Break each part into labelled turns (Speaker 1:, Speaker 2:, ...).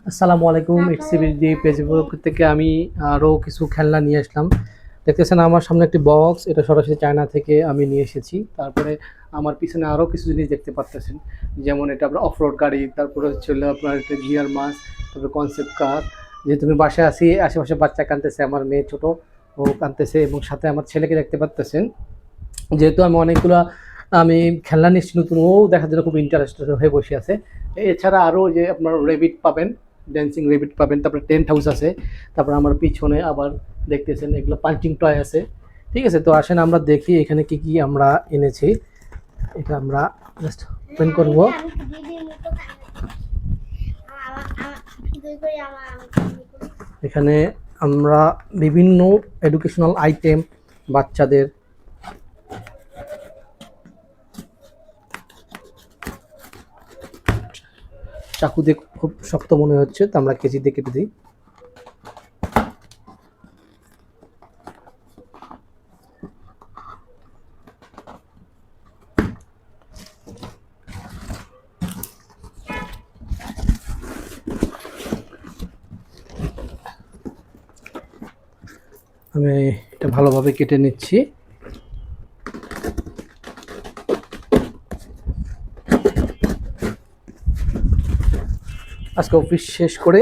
Speaker 1: আসসালামু আলাইকুম। এক্সিবিডি ফেসবুক থেকে আমি আরও কিছু খেলনা নিয়ে আসলাম। দেখতেছেন আমার সামনে একটি বক্স, এটা সরাসরি চায়না থেকে আমি নিয়ে এসেছি। তারপরে আমার পিছনে আরও কিছু জিনিস দেখতে পাচ্ছেন, যেমন এটা আপনার অফরোড গাড়ি, তারপরে হচ্ছে আপনার একটা গিয়ার মাস, তারপরে কনসেপ্ট কার। যেহেতু আমি বাসায় আছি, আশেপাশে বাচ্চা কাঁদতেছে, আমার মেয়ে ছোট, ও কাঁদতেছে, এবং সাথে আমার ছেলেকে দেখতে পাচ্তেছেন। যেহেতু আমি অনেকগুলো আমি খেলনা নিচ্ছি নতুন, ও দেখার জন্য খুব ইন্টারেস্টেড হয়ে বসে আছে। এছাড়া আরও যে আপনার রেবিট পাবেন, ড্যান্সিং রেবিট পাবেন, তারপরে টেন্ট হাউস আছে, তারপর আমার পিছনে আবার দেখতেছেন এগুলো পাঞ্চিং টয় আছে। ঠিক আছে, তো আসেন আমরা দেখি এখানে কি কি আমরা এনেছি। এটা আমরা জাস্ট ওপেন করব। এখানে আমরা বিভিন্ন এডুকেশনাল আইটেম বাচ্চাদের, চাকু দিয়ে খুব শক্ত মনে হচ্ছে, তো আমরা কেজি দিয়ে কেটে দিই। আমি এটা ভালোভাবে কেটে নিচ্ছি। আজকে অফিস শেষ করে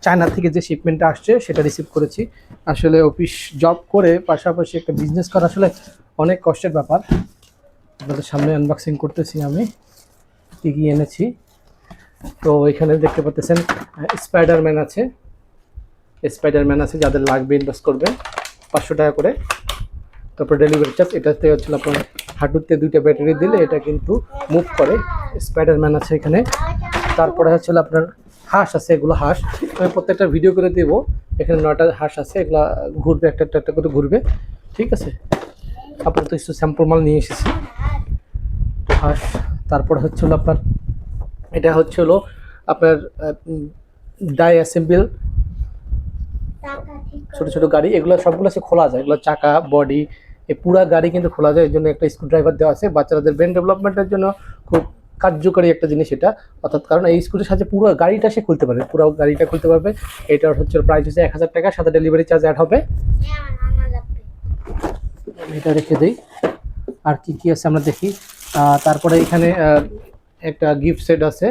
Speaker 1: চায়না থেকে যে শিপমেন্টটা আসছে সেটা রিসিভ করেছি। আসলে অফিস জব করে পাশাপাশি একটা বিজনেস করা আসলে অনেক কষ্টের ব্যাপার। আপনাদের সামনে আনবক্সিং করতেছি আমি কী কী এনেছি। তো এখানে দেখতে পাচ্ছেন স্পাইডারম্যান আছে, যাদের লাগবে ইনভেস্ট করবেন 500 টাকা করে। তারপর ডেলিভারি চার্জ, এটাতে হচ্ছিল আপনার হাঁটুতে 2টা ব্যাটারি দিলে এটা কিন্তু মুভ করে। স্পাইডারম্যান আছে এখানে। তারপরে হচ্ছিল আপনার হাঁস আছে, এগুলো হাঁস আমি প্রত্যেকটা ভিডিও করে দেবো। এখানে 9টা হাঁস আছে, এগুলো ঘুরবে, একটা একটা করে ঘুরবে। ঠিক আছে, আপাতত কিছু স্যাম্পল মাল নিয়ে এসেছি হাঁস। তারপর হচ্ছিল আপনার এটা হচ্ছিল আপনার ডাই অ্যাসেম্বল ছোটো ছোটো গাড়ি, এগুলো সবগুলো আছে খোলা যায়, এগুলো চাকা বডি এই পুরো গাড়ি কিন্তু খোলা যায়। এর জন্য একটা স্ক্রু ড্রাইভার দেওয়া আছে, বাচ্চাদের ব্রেন ডেভেলপমেন্টের জন্য খুব কার্যকরী একটা জিনিস এটা। অর্থাৎ কারণ এই স্ক্রুটির সাহায্যে পুরো গাড়িটা সে খুলতে পারবে, পুরো গাড়িটা খুলতে পারবে। এটার হচ্ছে প্রাইস হচ্ছে 1000 টাকা, সাথে ডেলিভারি চার্জ অ্যাড হবে। এটা রেখে দিই। আর কি কি আছে আমরা দেখি। তারপরে এখানে একটা গিফট সেট আছে,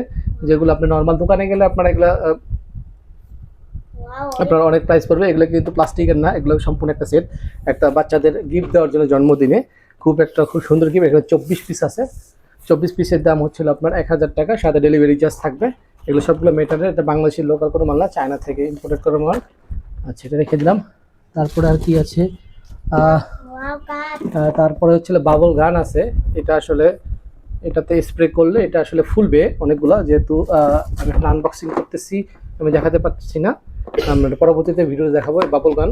Speaker 1: যেগুলো আপনি নর্মাল দোকানে গেলে আপনার এগুলো আপনার অনেক প্রাইস পড়বে। এগুলো কিন্তু প্লাস্টিকের না, এগুলো সম্পূর্ণ একটা সেট, একটা বাচ্চাদের গিফট দেওয়ার জন্য জন্মদিনে। খুব সুন্দর গিফট। এখানে 24 পিস আছে। 24 পিসের দাম হচ্ছিল আপনার 1000 টাকা, সাথে ডেলিভারি চার্জ থাকবে। এগুলো সবগুলো মেটালের, এটা বাংলাদেশের লোকাল কোনো মাল না, চায়না থেকে ইম্পোর্টেড করা মাল। আচ্ছা, এটা রেখে দিলাম। তারপরে আর কি আছে, তারপরে হচ্ছিল বাবল গান আছে। এটা আসলে এটাতে স্প্রে করলে এটা আসলে ফুলবে অনেকগুলো। যেহেতু আমি এখন আনবক্সিং করতেছি, আমি দেখাতে পারছি না, আমরা পরবর্তীতে ভিডিও দেখাবো। এই বাবল গান,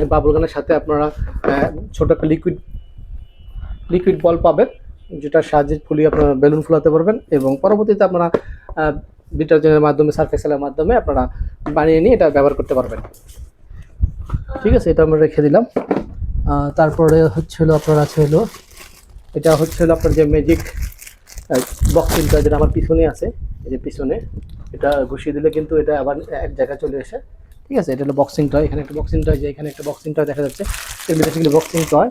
Speaker 1: এই বাবল গানের সাথে আপনারা ছোট একটা লিকুইড বল পাবেন, যেটার সাহায্যে ফুলিয়ে আপনারা বেলুন ফুলাতে পারবেন, এবং পরবর্তীতে আপনারা ডিটারজেন্টের মাধ্যমে, সার্ফ এক্সেলের মাধ্যমে আপনারা বানিয়ে নিয়ে এটা ব্যবহার করতে পারবেন। ঠিক আছে, এটা আমরা রেখে দিলাম। তারপরে হচ্ছিল আপনার আছে হলো, এটা হচ্ছিল আপনার যে ম্যাজিক বক্সিংটা, যেটা আমার পিছনে আছে, এই যে পিছনে এটা ঘুষিয়ে দিলে কিন্তু এটা আবার এক জায়গায় চলে আসে। ঠিক আছে, এটা হলো বক্সিং টয়। এখানে একটা বক্সিং টয়, যে এখানে একটা বক্সিং টয় দেখা যাচ্ছে, এগুলো বেসিক্যালি বক্সিং টয়।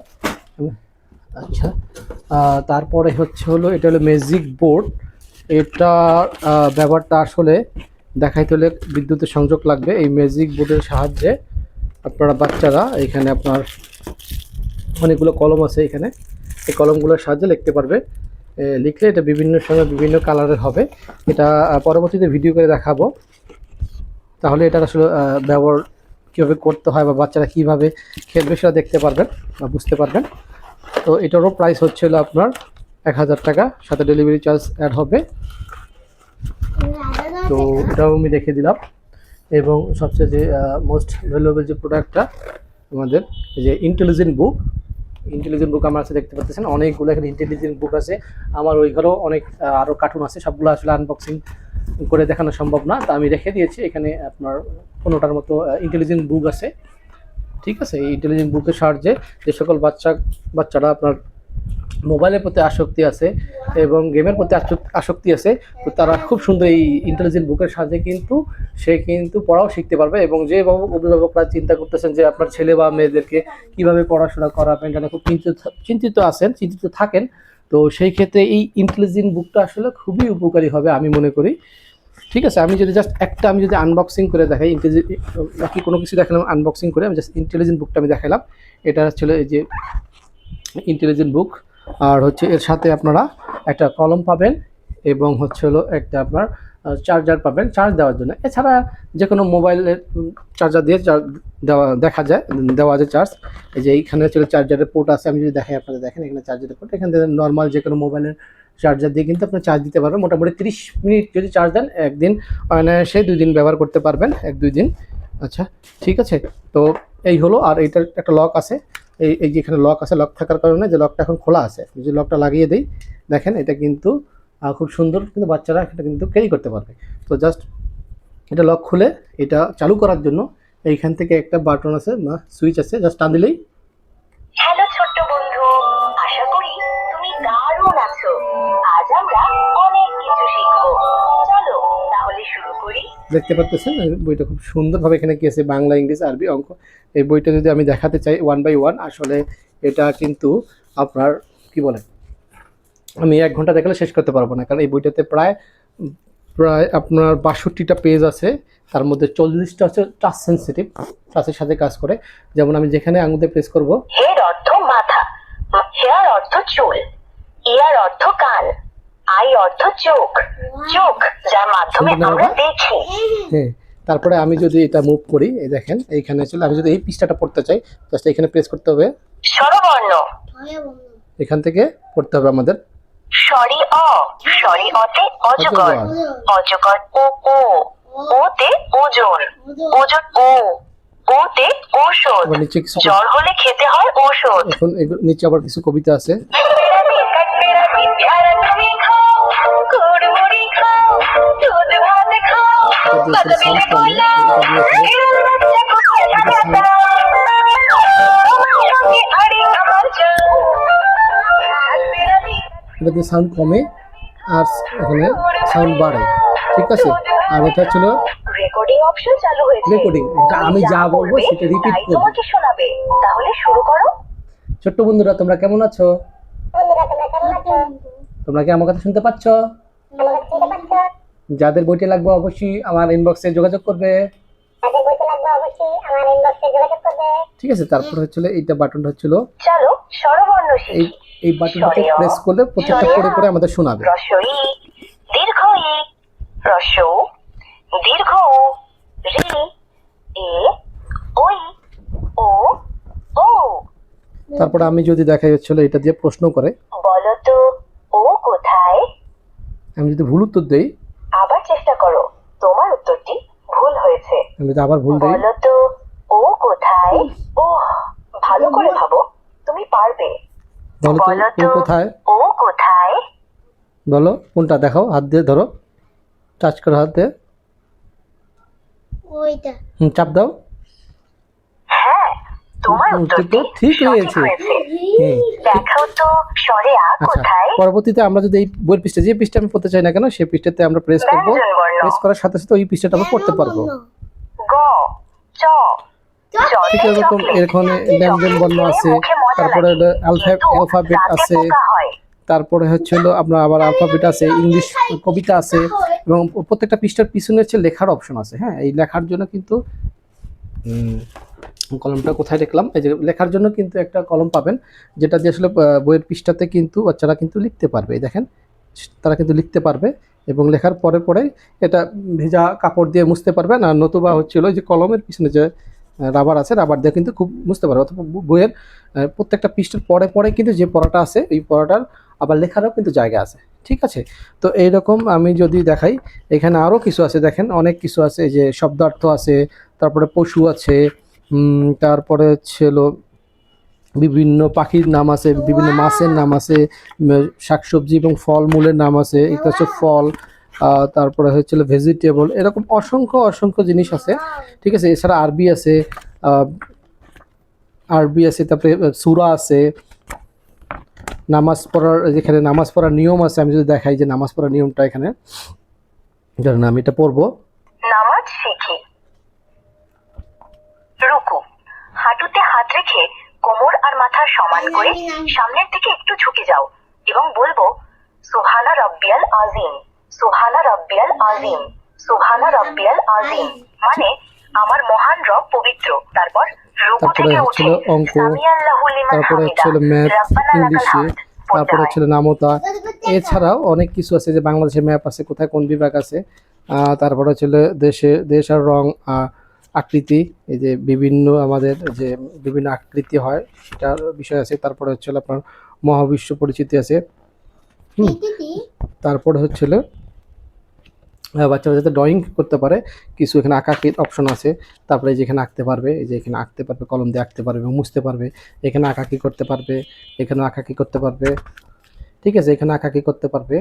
Speaker 1: আচ্ছা, তারপরে হচ্ছে হলো এটা হলো ম্যাজিক বোর্ড। এটা ব্যবহারটা আসলে দেখাইতে হলে বিদ্যুতের সংযোগ লাগবে। এই ম্যাজিক বোর্ডের সাহায্যে আপনারা বাচ্চারা, এখানে আপনার অনেকগুলো কলম আছে, এখানে এই কলমগুলোর সাহায্যে লিখতে পারবে। লিখলে এটা বিভিন্ন সময় বিভিন্ন কালারের হবে। এটা পরবর্তীতে ভিডিও করে দেখাবো, তাহলে এটার আসলে ব্যবহার কীভাবে করতে হয় বা বাচ্চারা কীভাবে খেলবে সেটা দেখতে পারবেন বা বুঝতে পারবেন। তো এটারও প্রাইস হচ্ছিল আপনার 1000 টাকা, সাথে ডেলিভারি চার্জ অ্যাড হবে। তো এটাও আমি রেখে দিলাম। এবং সবচেয়ে যে মোস্ট ভ্যালুয়েবল যে প্রোডাক্টটা আমাদের, এই যে ইন্টেলিজেন্ট বুক আমার আছে, দেখতে পাচ্ছেন অনেকগুলো এখানে ইন্টেলিজেন্ট বুক আছে। আমার ওই ঘরেও অনেক আরও কার্টুন আছে, সবগুলো আসলে আনবক্সিং করে দেখানো সম্ভব না, তা আমি রেখে দিয়েছি। এখানে আপনার 15টার মতো ইন্টেলিজেন্ট বুক আছে। ঠিক আছে, এই ইন্টেলিজেন্ট বুকের সাহায্যে যে সকল বাচ্চারা আপনার মোবাইলের প্রতি আসক্তি আছে এবং গেমের প্রতি আসক্তি আছে, তো তারা খুব সুন্দর এই ইন্টেলিজেন্ট বুকের সাহায্যে কিন্তু সে কিন্তু পড়াও শিখতে পারবে। এবং যে অভিভাবকরা চিন্তা করতেছেন যে আপনার ছেলে বা মেয়েদেরকে কিভাবে পড়াশোনা করাবেন, যেন খুব চিন্তিত থাকেন, তো সেই ক্ষেত্রে এই ইন্টেলিজেন্ট বুকটা আসলে খুবই উপকারী হবে আমি মনে করি। ঠিক আছে, আমি যদি জাস্ট একটা আমি যদি আনবক্সিং করে দেখাই, বাকি কোনো কিছু দেখালাম আনবক্সিং করে, আমি জাস্ট ইন্টেলিজেন্ট বুকটা আমি দেখালাম। এটা হচ্ছে এই যে ইন্টেলিজেন্ট বুক, আর হচ্ছে এর সাথে আপনারা একটা কলম পাবেন এবং হচ্ছে হলো একটা আপনার চার্জার পাবেন চার্জ দেওয়ার জন্য। এছাড়া যে কোনো মোবাইলের চার্জার দিয়ে দেওয়া যায় চার্জ। এই যে এইখানে হচ্ছে চার্জারের পোর্ট আছে, আমি যদি দেখাই আপনাদের, দেখেন এখানে চার্জারের পোর্ট, এখান থেকে নর্মাল যে কোনো মোবাইলের চার্জার দিয়ে কিন্তু আপনি চার্জ দিতে পারবেন। মোটামুটি 30 মিনিট যদি চার্জ দেন, একদিন অনায়াসে 2 দিন ব্যবহার করতে পারবেন, 1-2 দিন। আচ্ছা ঠিক আছে, তো এই হলো। আর এইটার একটা লক আছে, এই যে এখানে লক আছে, লক থাকার কারণে যে লকটা এখন খোলা আছে, যে লকটা লাগিয়ে দিই, দেখেন এটা কিন্তু খুব সুন্দর, কিন্তু বাচ্চারা এটা কিন্তু ক্যারি করতে পারবে। তো জাস্ট এটা লক খুলে এটা চালু করার জন্য এইখান থেকে একটা বাটন আছে, সুইচ আছে, জাস্ট টান দিলেই।
Speaker 2: হ্যালো ছোট্ট বন্ধু, আশা করি তুমি দারুণ আছো। আজ আমরা অনেক কিছু শিখবো, চলো তাহলে শুরু করি।
Speaker 1: দেখতে পাচ্ছেন বইটা খুব সুন্দরভাবে এখানে কি আছে, বাংলা, ইংলিশ, আরবি, অঙ্ক। এই বইটা যদি আমি দেখাতে চাই 1 by 1, আসলে এটা কিন্তু আপনার কি বলে, আমি 1 ঘন্টা দেখালে শেষ করতে পারবো না, কারণ এই বইটাতে প্রায় আপনার 62টা পেজ আছে, তার মধ্যে 40টা হচ্ছে টাচ সেন্সিটিভ, টাচের সাথে কাজ করে। যেমন আমি যেখানে আঙুলে প্রেস করব,
Speaker 2: হেড অর্থ মাথা, হেয়ার অর্থ চুল, ইয়ার অর্থ কান, আই অর্থ চোখ, চোখ যার মাধ্যমে আমরা দেখি।
Speaker 1: হ্যাঁ, তারপরে আমি যদি এটা মুভ করি, এই দেখেন এইখানে চলে, আমি যদি এই পৃষ্ঠাটা পড়তে চাই, জাস্ট এখানে প্রেস করতে হবে,
Speaker 2: স্বরবর্ণ,
Speaker 1: এখান থেকে পড়তে হবে আমাদের
Speaker 2: সরি অতে অজগর, অজগর ও, ওতে ওজন, ওজন ওতে ঔষধ,
Speaker 1: নিচে কিছু,
Speaker 2: জ্বর হলে খেতে হয় ঔষধ।
Speaker 1: এখন নিচে আবার কিছু কবিতা আছে, এটাতে সাউন্ড কমে আর এখানে সাউন্ড বাড়ে। ঠিক আছে, আর এটা ছিল
Speaker 2: রেকর্ডিং অপশন চালু হয়েছে।
Speaker 1: রেকর্ডিং, এটা আমি যা বলবো সেটা রিপিট করবে,
Speaker 2: তোমাকে শোনাবে। তাহলে শুরু করো।
Speaker 1: ছোট্ট বন্ধুরা তোমরা কেমন আছো? তোমরা কি আমার কথা শুনতে পাচ্ছ? যাদের বইটি লাগবে অবশ্যই আমার ইনবক্সে যোগাযোগ করবে। ঠিক আছে, তারপর হচ্ছিল এইটা বাটনটা হচ্ছিল,
Speaker 2: চলো স্বরবর্ণ শিখি।
Speaker 1: এই বাটনটাতে প্রেস করলে প্রত্যেকটা পড়ে পড়ে আমাদের শোনাবে।
Speaker 2: রস্বই, দীর্ঘ ই, রস্বউ, দীর্ঘ উ, রি, এ, ওই, ও, ও।
Speaker 1: তারপর আমি যদি দেখাই হচ্ছিল এটা দিয়ে প্রশ্ন করে,
Speaker 2: বলো তো ও কোথায়?
Speaker 1: আমি যদি ভুল উত্তর দেই,
Speaker 2: আবার চেষ্টা করো, তোমার উত্তরটি ভুল হয়েছে।
Speaker 1: আমি যদি আবার ভুল দেই,
Speaker 2: বলো তো ও কোথায়? ও ভালো করে ভাবো, তুমি পারবে।
Speaker 1: বলো তো ও কোথায়,
Speaker 2: ও কোথায়?
Speaker 1: বলো কোনটা, দেখাও, হাত দিয়ে ধরো, টাচ করো হাত দিয়ে,
Speaker 3: ওইটা
Speaker 1: চাপ দাও।
Speaker 2: হ্যাঁ, তোমার উত্তরটি
Speaker 1: ঠিক
Speaker 2: সঠিক
Speaker 1: হয়েছে।
Speaker 2: হয়েছে।
Speaker 1: হ্যাঁ,
Speaker 2: দেখাও তো স্বরে আ
Speaker 1: আচ্ছা,
Speaker 2: কোথায়?
Speaker 1: পরবর্তীতে আমরা যদি এই বইয়ের পৃষ্ঠা, যে পৃষ্ঠা আমি পড়তে চাই না কেন, সেই পৃষ্ঠাতে আমরা প্রেস করব,
Speaker 2: ব্যঞ্জন বর্ণ,
Speaker 1: প্রেস করার সাথে সাথে ওই পৃষ্ঠাটা আমরা পড়তে পারবো।
Speaker 2: গ, চ, জলে
Speaker 1: ঠিক এরকম
Speaker 2: চকলেট।
Speaker 1: এখানে ব্যঞ্জন বর্ণ আছে,
Speaker 2: মুখে মজা
Speaker 1: তারপরে
Speaker 2: লাগে, কিন্তু
Speaker 1: অ্যালফাবেট
Speaker 2: দাঁতে
Speaker 1: আছে,
Speaker 2: পোকা হয়।
Speaker 1: তারপরে হচ্ছে হলো আপনার আবার অ্যালফাবেট আছে, ইংলিশ কবিতা আছে, এবং প্রত্যেকটা পৃষ্ঠার পিছনে হচ্ছে লেখার অপশন আছে। হ্যাঁ, এই লেখার জন্য কিন্তু কলমটা কোথায় রাখলাম, এই যে লেখার জন্য কিন্তু একটা কলম পাবেন, যেটা দিয়ে আসলে বইয়ের পৃষ্ঠাতে কিন্তু বাচ্চারা কিন্তু লিখতে পারবে। এই দেখেন, তারা কিন্তু লিখতে পারবে এবং লেখার পরে পরে এটা ভেজা কাপড় দিয়ে মুছতে পারবেন, আর নতুবা হচ্ছিল যে কলমের পিছনে যে রাবার আছে, রাবার দিয়ে কিন্তু খুব মুছতে পারবে। অথবা বইয়ের প্রত্যেকটা পৃষ্ঠার পরে পরে কিন্তু যে পড়াটা আছে, এই পড়াটার আবার লেখারও কিন্তু জায়গা আছে। ঠিক আছে, তো এইরকম আমি যদি দেখাই, এখানে আরও কিছু আছে, দেখেন অনেক কিছু আছে, এই যে শব্দার্থ আছে, তারপরে পশু আছে, তারপরে ছিল বিভিন্ন পাখির নাম আছে, বিভিন্ন মাছের নাম আছে, শাকসবজি এবং ফলমূলের নাম আছে, এটা হচ্ছে ফল, তারপরে হচ্ছিল ভেজিটেবল, এরকম অসংখ্য অসংখ্য জিনিস আছে। ঠিক আছে, এছাড়া আরবি আছে, তারপরে সূরা আছে, নামাজ পড়ার যেখানে নামাজ পড়ার নিয়ম আছে, আমি যদি দেখাই যে নামাজ পড়ার নিয়মটা এখানে, ধরুন আমি এটা পড়বো।
Speaker 2: নামাজ শিখি। রুকু, হাঁটুতে হাত রেখে কোমর আর মাথা সমান করে সামনের দিকে একটু ঝুঁকে যাও এবং বলবো সুবহানা রাব্বিয়াল আযীম, সুবহানা রাব্বিয়াল আযীম, সুবহানা রাব্বিয়াল আযীম, মানে আমার মহান রব পবিত্র। তারপর রুকু
Speaker 1: তারপরে
Speaker 2: থেকে উঠে
Speaker 1: হচ্ছিল অঙ্ক,
Speaker 2: সামিআল্লাহু লিমান
Speaker 1: তারপরে
Speaker 2: হামিদা,
Speaker 1: হচ্ছিল ম্যাথ
Speaker 2: রাব্বানা লাকাল
Speaker 1: ইংলিশে,
Speaker 2: হামদ পড়তে
Speaker 1: তারপরে
Speaker 2: হয়।
Speaker 1: হচ্ছিল নামতা। এছাড়াও অনেক কিছু আছে যে বাংলাদেশের ম্যাপ আছে, কোথায় কোন বিভাগ আছে। তারপরে হচ্ছিল দেশ আর রং, আকৃতি, এই যে বিভিন্ন আমাদের যে বিভিন্ন আকৃতি হয় সেটার বিষয় আছে। তারপরে হচ্ছিল আপনার মহাবিশ্ব পরিচিতি আছে। তারপরে হচ্ছিল বাচ্চারা যাতে ড্রয়িং করতে পারে কিছু এখানে আঁকাকির অপশন আছে। তারপরে যেখানে আঁকতে পারবে, এই যে এখানে আঁকতে পারবে, কলম দিয়ে আঁকতে পারবে, মুছতে পারবে, এখানে আঁকাকি করতে পারবে, এখানেও আঁকাকি করতে পারবে। ঠিক আছে, এখানে আঁকাকি করতে পারবে,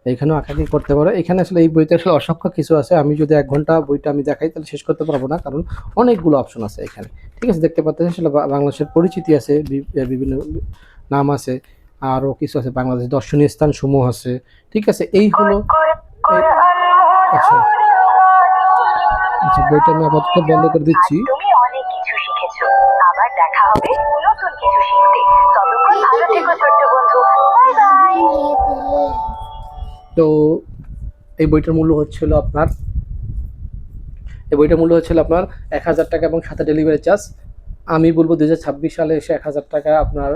Speaker 1: এখানেও আঁকাকি করতে পারবে। এখানে আসলে এই বইতে আসলে অসংখ্য কিছু আছে, আমি যদি 1 ঘন্টা বইটা আমি দেখাই তাহলে শেষ করতে পারবো না, কারণ অনেকগুলো অপশন আছে এখানে। ঠিক আছে, দেখতে পাচ্ছেন আসলে বাংলাদেশের পরিচিতি আছে, বিভিন্ন নাম আছে, আরও কিছু আছে, বাংলাদেশ দর্শনীয় স্থান সমূহ আছে। ঠিক আছে, এই হলো আচ্ছা আচ্ছা বইটা আমি আপাতত বন্ধ করে দিচ্ছি।
Speaker 2: তুমি অনেক কিছু শিখেছো, আবার দেখা হবে নতুন কিছু শিখতে। ততক্ষণ ভালো থেকো ছোট্ট বন্ধু, বাই বাই।
Speaker 1: তো এই বইটার মূল্য হচ্ছিল আপনার 1000 টাকা এবং সাথে ডেলিভারি চার্জ। আমি বলবো 2026 সালে এসে 1000 টাকা আপনার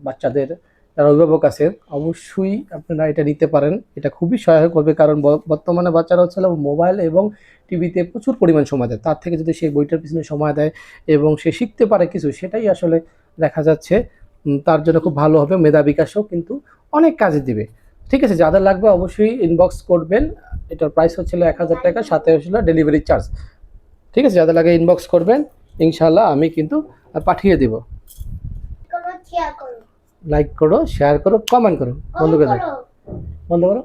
Speaker 1: বাচ্চাদের যারা অভিভাবক আছেন অবশ্যই আপনারা এটা নিতে পারেন। এটা খুবই সহায়ক হবে, কারণ বর্তমানে বাচ্চারা হচ্ছে মোবাইল এবং টিভিতে প্রচুর পরিমাণ সময় দেয়। তার থেকে যদি সেই বইটার পিছনে সময় দেয় এবং সে শিখতে পারে কিছু, সেটাই আসলে দেখা যাচ্ছে তার জন্য খুব ভালো হবে। মেধা বিকাশও কিন্তু অনেক কাজে দিবে। ঠিক আছে, যাদের লাগবে অবশ্যই ইনবক্স করবেন। এটার প্রাইস হচ্ছিল 1000 টাকা, সাথে হচ্ছিল ডেলিভারি চার্জ। ঠিক আছে, যাদের লাগে ইনবক্স করবেন, ইনশাল্লাহ আমি কিন্তু পাঠিয়ে দিব। লাইক করো, শেয়ার করো, কমেন্ট করো। বন্ধ করে দাও, বন্ধ করো।